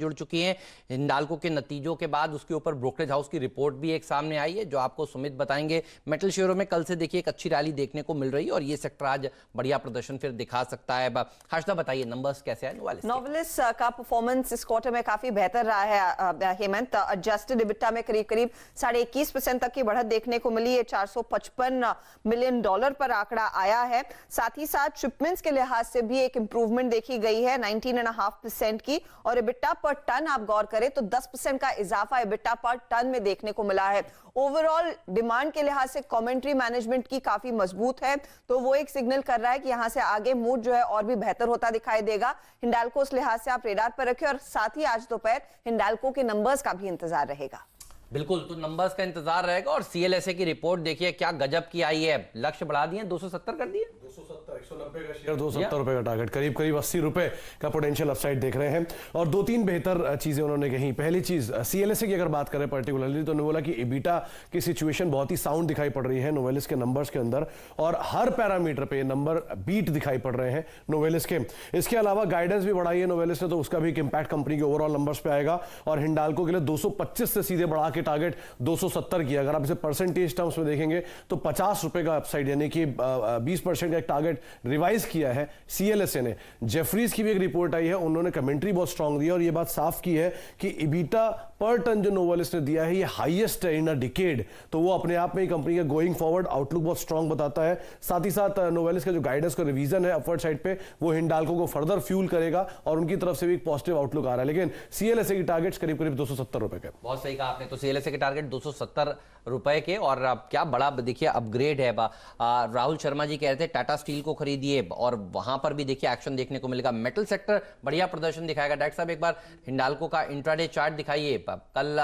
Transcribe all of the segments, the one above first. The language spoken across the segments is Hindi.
जुड़ चुकी हैं। हिंडाल्को के नतीजों के बाद उसके ऊपर ब्रोकरेज हाउस की रिपोर्ट भी एक सामने आई है जो आपको सुमित बताएंगे। मेटल शेयरों में कल से देखिए एक अच्छी रैली देखने को मिल रही है और ये सेक्टर आज बढ़िया प्रदर्शन फिर दिखा सकता है। हर्षदा बताइए नंबर्स कैसे आए नोवेलिस का परफॉर्मेंस इस क्वार्टर में काफी बेहतर रहा है हेमंत। एडजस्टेड EBITDA में करीब 21% तक की बढ़त देखने को मिली है। $455 मिलियन पर आंकड़ा आया है। साथ ही साथ शिपमेंट्स के लिहाज से भी एक इंप्रूवमेंट देखी गई है 19.5% की, और EBITDA पर टन आप गौर करें तो 10% का इजाफा EBITDA पर टन में देखने को मिला है। ओवरऑल डिमांड के लिहाज से कमेंट्री मैनेजमेंट की काफी मजबूत है, तो वो एक सिग्नल कर रहा है कि यहां से आगे मूड जो है और भी बेहतर होता दिखाई देगा। हिंडाल्को उस लिहाज से आप रेडार पर रखें और साथ ही आज दोपहर हिंडाल्को के नंबर्स का भी इंतजार रहेगा। बिल्कुल, तो नंबर्स का इंतजार रहेगा। और CLSA की रिपोर्ट देखिए क्या गजब की आई है। लक्ष्य बढ़ा दिए, 270 कर दिए, 270, 190 का शेयर, 270 रुपए का टारगेट, करीब करीब 80 रुपए का पोटेंशियल अपसाइड देख रहे हैं। और दो तीन बेहतर चीजें उन्होंने कही। पहली चीज CLSA की अगर बात करें पर्टिकुलरली तो उन्होंने बोला कि EBITDA की सिचुएशन बहुत ही साउंड दिखाई पड़ रही है नोवेलिस के नंबर्स के अंदर, और हर पैरामीटर पे नंबर बीट दिखाई पड़ रहे हैं नोवेलिस के। इसके अलावा गाइडेंस भी बढ़ाई है नोवेलिस ने, तो उसका भी एक इंपैक्ट कंपनी के ओवरऑल नंबर्स पे आएगा। और हिंडाल्को के लिए 225 से सीधे बढ़ा के टारगेट 270 किया। अगर आप इसे परसेंटेज टर्म्स में देखेंगे तो 50 रुपए का अपसाइड यानी कि 20% का एक टारगेट रिवाइज किया है CLSA ने। जेफरीज की भी एक रिपोर्ट आई है, उन्होंने कमेंट्री बहुत स्ट्रांग दी है और यह बात साफ की है कि EBITDA पर टन जो नोवेलिस ने दिया है ये हाईएस्ट है इन अ डिकेड। तो वो अपने आप में ही कंपनी का गोइंग फॉरवर्ड आउटलुक बहुत स्ट्रांग बताता है। साथ ही साथ नोवेलिस का जो गाइडेंस का रिवीजन है अपवर्ड साइड पे, वो हिंडाल्को को फर्दर फ्यूल करेगा और उनकी तरफ से भी एक पॉजिटिव आउटलुक आ रहा है। लेकिन CLSA की टारगेट्स करीब करीब 270 रुपए के। बहुत सही कहा आपने। तो CLSA के टारगेट 270 रुपए के, और क्या बड़ा देखिए अपग्रेड है। राहुल शर्मा जी कह रहे थे टाटा स्टील को खरीदिए, और वहां पर भी देखिए एक्शन देखने को मिलेगा। मेटल सेक्टर बढ़िया प्रदर्शन दिखाएगा। डॉक्टर साहब एक बार हिंडाल्को का इंट्राडे चार्ट दिखाइए। कल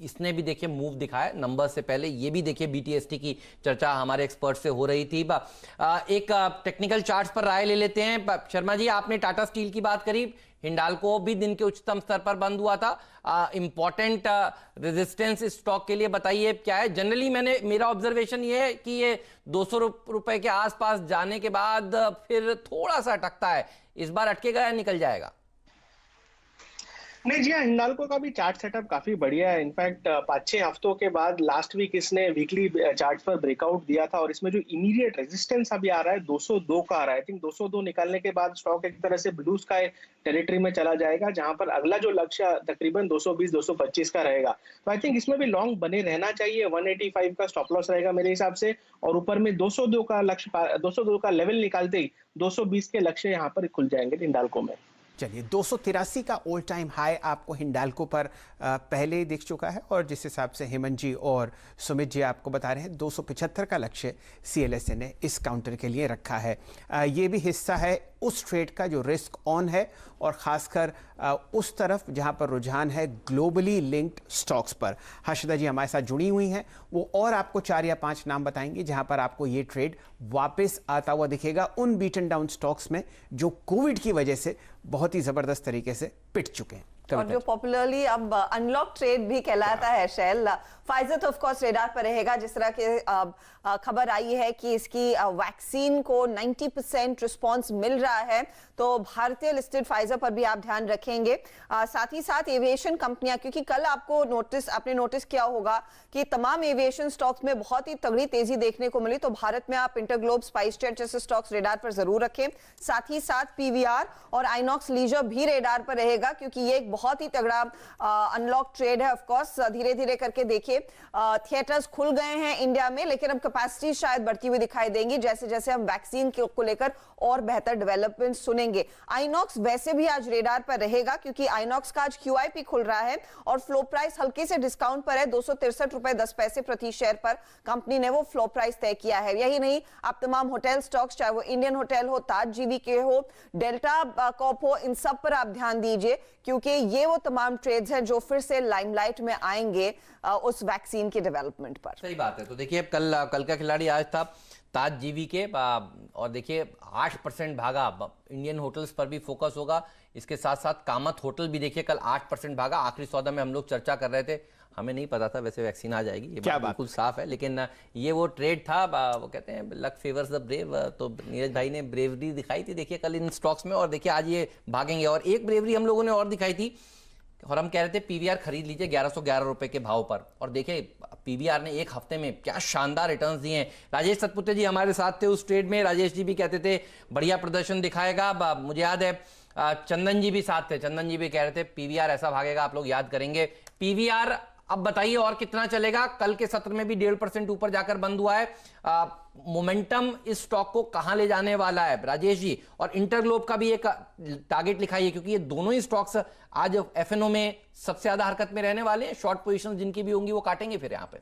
इसने भी देखिए मूव दिखाया नंबर से पहले। ये भी देखिए BTST की चर्चा हमारे एक्सपर्ट से हो रही थी। एक टेक्निकल चार्ट्स पर राय ले लेते हैं। शर्मा जी, आपने टाटा स्टील की बात करी, हिंडाल्को भी दिन के उच्चतम स्तर पर बंद हुआ था। इंपॉर्टेंट रेजिस्टेंस इस स्टॉक के लिए बताइए क्या है। जनरली मेरा ऑब्जर्वेशन ये है कि ये 200 रुपए के आसपास जाने के बाद फिर थोड़ा सा अटकता है। इस बार अटकेगा या निकल जाएगा? नहीं जी हाँ, हिंडाल्को का भी चार्ट सेटअप काफी बढ़िया है। इनफैक्ट 5-6 हफ्तों के बाद लास्ट वीक इसने वीकली चार्ट पर ब्रेकआउट दिया था, और इसमें जो इमीडिएट रेजिस्टेंस अभी आ रहा है 202 का आ रहा है। आई थिंक 202 निकालने के बाद स्टॉक एक तरह से ब्लू स्काई टेरिटरी में चला जाएगा, जहां पर अगला जो लक्ष्य तकरीबन 220-225 का रहेगा। तो आई थिंक इसमें भी लॉन्ग बने रहना चाहिए। 185 का स्टॉप लॉस रहेगा मेरे हिसाब से, और ऊपर में 202 का लक्ष्य, 202 का लेवल निकालते ही 220 के लक्ष्य यहाँ पर खुल जाएंगे हिंडाल्को में। चलिए, 283 का ऑल टाइम हाई आपको हिंडाल्को पर पहले ही दिख चुका है, और जिस हिसाब से हेमंत जी और सुमित जी आपको बता रहे हैं 275 का लक्ष्य CLSA ने इस काउंटर के लिए रखा है। ये भी हिस्सा है उस ट्रेड का जो रिस्क ऑन है, और ख़ासकर उस तरफ जहां पर रुझान है ग्लोबली लिंक्ड स्टॉक्स पर। हर्षदा जी हमारे साथ जुड़ी हुई हैं, वो और आपको 4 या 5 नाम बताएंगे जहां पर आपको ये ट्रेड वापस आता हुआ दिखेगा उन बीटन डाउन स्टॉक्स में जो कोविड की वजह से बहुत ही ज़बरदस्त तरीके से पिट चुके हैं। और जो पॉपुलरली अब अनलॉक ट्रेड भी कहलाता है शैल। फाइजर तो ऑफ कोर्स रेडार पर रहेगा। जिस तरह के खबर आई है कि इसकी वैक्सीन को 90% रिस्पांस मिल रहा है, तो भारतीय लिस्टेड फाइजर पर भी आप ध्यान रखेंगे। साथ ही साथ एविएशन कंपनियां, क्योंकि कल आपने नोटिस किया होगा कि तमाम एविएशन स्टॉक्स में बहुत ही तगड़ी तेजी देखने को मिली, तो भारत में आप इंटरग्लोब, स्पाइसजेट जैसे स्टॉक्स रेडार पर जरूर रखें। साथ ही साथ PVR और आइनॉक्स लीजर भी रेडार पर रहेगा, क्योंकि ये एक बहुत ही तगड़ा अनलॉक ट्रेड है। ऑफ कोर्स धीरे धीरे करके देखिए थिएटर्स खुल गए हैं इंडिया में, लेकिन अब कैपेसिटी शायद बढ़ती हुई दिखाई देंगी जैसे जैसे हम वैक्सीन को लेकर और बेहतर डेवलपमेंट सुनेंगे। आइनॉक्स वैसे भी आज रेडार पर रहेगा, क्योंकि आइनॉक्स का आज QIP खुल रहा है और फ्लो प्राइस हल्के से डिस्काउंट पर है। 263 रुपए 10 पैसे प्रति शेयर पर कंपनी ने वो फ्लो प्राइस तय किया है। यही नहीं, आप तमाम होटल स्टॉक्स, चाहे वो इंडियन होटल हो, ताज GVK हो, डेल्टा कॉर्प हो, इन सब पर आप ध्यान दीजिए, क्योंकि ये वो तमाम ट्रेड्स हैं जो फिर से लाइमलाइट में आएंगे उस वैक्सीन के डेवलपमेंट पर। सही बात है। तो देखिए कल का खिलाड़ी आज था ताज GVK, और देखिए 8% भागा। इंडियन होटल्स पर भी फोकस होगा। इसके साथ साथ कामत होटल भी देखिए कल 8% भागा। आखिरी सौदा में हम लोग चर्चा कर रहे थे, हमें नहीं पता था वैसे वैक्सीन आ जाएगी, ये बात बिल्कुल साफ है, लेकिन ये वो ट्रेड था। वो कहते हैं लक फेवर्स द ब्रेव, तो नीरज भाई ने ब्रेवरी दिखाई थी देखिए कल इन स्टॉक्स में, और देखिए आज ये भागेंगे। और एक ब्रेवरी हम लोगों ने और दिखाई थी, और हम कह रहे थे पीवीआर खरीद लीजिए 1111 रुपए के भाव पर, और देखिए पीवीआर ने एक हफ्ते में क्या शानदार रिटर्न्स दिए हैं। राजेश सतपुते जी हमारे साथ थे उस ट्रेड में, राजेश जी भी कहते थे बढ़िया प्रदर्शन दिखाएगा। मुझे याद है चंदन जी भी साथ थे, चंदन जी भी कह रहे थे पीवीआर ऐसा भागेगा, आप लोग याद करेंगे। पीवीआर अब बताइए और कितना चलेगा? कल के सत्र में भी 1.5% ऊपर जाकर बंद हुआ है। मोमेंटम इस स्टॉक को कहां ले जाने वाला है राजेश जी? और इंटरग्लोब का भी एक टारगेट लिखाइए, क्योंकि ये दोनों ही स्टॉक्स आज एफएनओ में सबसे ज्यादा हरकत में रहने वाले हैं। शॉर्ट पोजीशन जिनकी भी होंगी वो काटेंगे फिर यहाँ पे।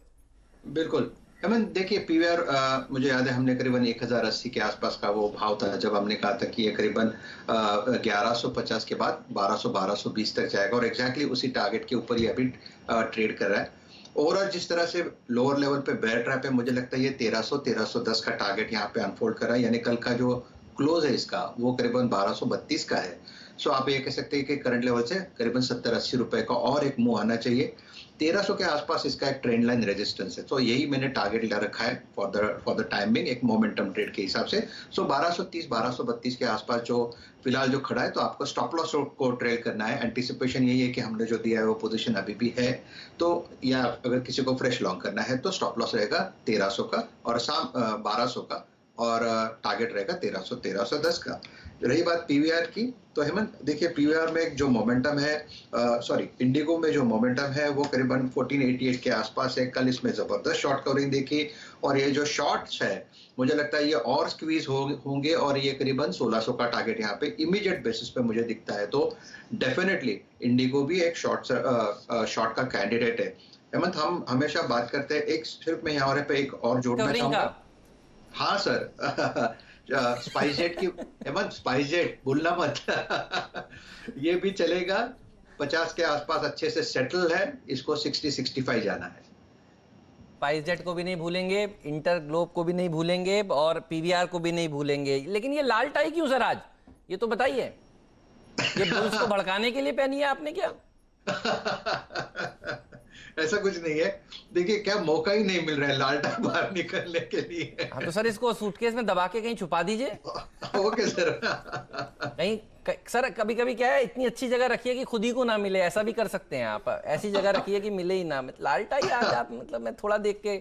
बिल्कुल हेमंत, देखिए पीवीआर मुझे याद है हमने करीबन 1080 के आसपास का वो भाव था जब हमने कहा था कि ये करीबन 1150 के बाद 1200-1220 तक जाएगा, और एग्जैक्टली उसी टारगेट के ऊपर ये अभी ट्रेड कर रहा है। ओवरऑल जिस तरह से लोअर लेवल पे बेयर ट्रैप है, मुझे लगता है ये 1300-1310 का टारगेट यहाँ पे अनफोल्ड कर रहा है, यानी कल का जो क्लोज है इसका वो करीबन 1232 का है। सो आप ये कह सकते हैं कि करंट लेवल से करीबन 70-80 रुपए का और एक मूव आना चाहिए। 1300 के आसपास इसका एक ट्रेंड लाइन रेजिस्टेंस है, तो यही मैंने टारगेट ले रखा है फॉर द टाइमिंग, एक मोमेंटम ट्रेड के हिसाब से। सो 1230-1232 के आसपास जो फिलहाल जो खड़ा है, तो आपको स्टॉप लॉस को ट्रेल करना है। एंटिसिपेशन यही है कि हमने जो दिया है वो पोजीशन अभी भी है, तो या अगर किसी को फ्रेश लॉन्ग करना है तो स्टॉप लॉस रहेगा 1300 का और 1200 का, और टारगेट रहेगा 1300-1310 का। रही बात पीवीआर की, तो हेमंत देखिए पीवीआर में जो मोमेंटम है, इंडिगो में जो मोमेंटम है वो करीबन 1488 के आसपास है। कल इसमें जबरदस्त शॉर्ट कवरिंग देखी, और ये जो शॉर्ट्स है मुझे लगता है ये और स्क्वीज होंगे, और ये करीबन 1600 का टारगेट यहाँ पे इमीडिएट बेसिस पे मुझे दिखता है। तो डेफिनेटली इंडिगो भी एक शॉर्ट का कैंडिडेट है। हेमंत, हम हमेशा बात करते हैं, एक सिर्फ मैं यहाँ पे एक और जोड़ना चाहूंगा। हाँ सर, स्पाइसजेट की, हेमंत स्पाइसजेट भूलना मत ये भी चलेगा, 50 के आसपास अच्छे से सेटल है, इसको 60-65 जाना है। स्पाइसजेट को भी नहीं भूलेंगे, इंटरग्लोब को भी नहीं भूलेंगे, और पीवीआर को भी नहीं भूलेंगे। लेकिन ये लाल टाई क्यों सर आज, ये तो बताइए? ये बुल्स को भड़काने के लिए पहनी है आपने क्या? ऐसा कुछ नहीं है, देखिए क्या मौका ही नहीं मिल रहा है लाल टाई बाहर निकलने के लिए। हाँ तो सर इसको सूटकेस में दबा के कहीं छुपा दीजिए। Okay sir. नहीं सर, कभी कभी क्या है, इतनी अच्छी जगह रखिए कि खुद ही को ना मिले, ऐसा भी कर सकते हैं आप। ऐसी जगह रखिए कि मिले ही ना। लाल टाई आज आप, मतलब मैं थोड़ा देख के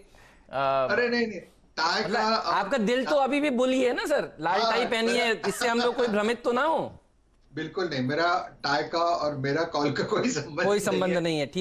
अरे नहीं टाई का आपका दिल तो अभी भी बुल ही है ना सर, लाल टाई पहनी है, इससे हम लोग कोई भ्रमित तो ना हो। बिल्कुल नहीं, मेरा टाई का और मेरा कॉल का कोई संबंध नहीं है। ठीक।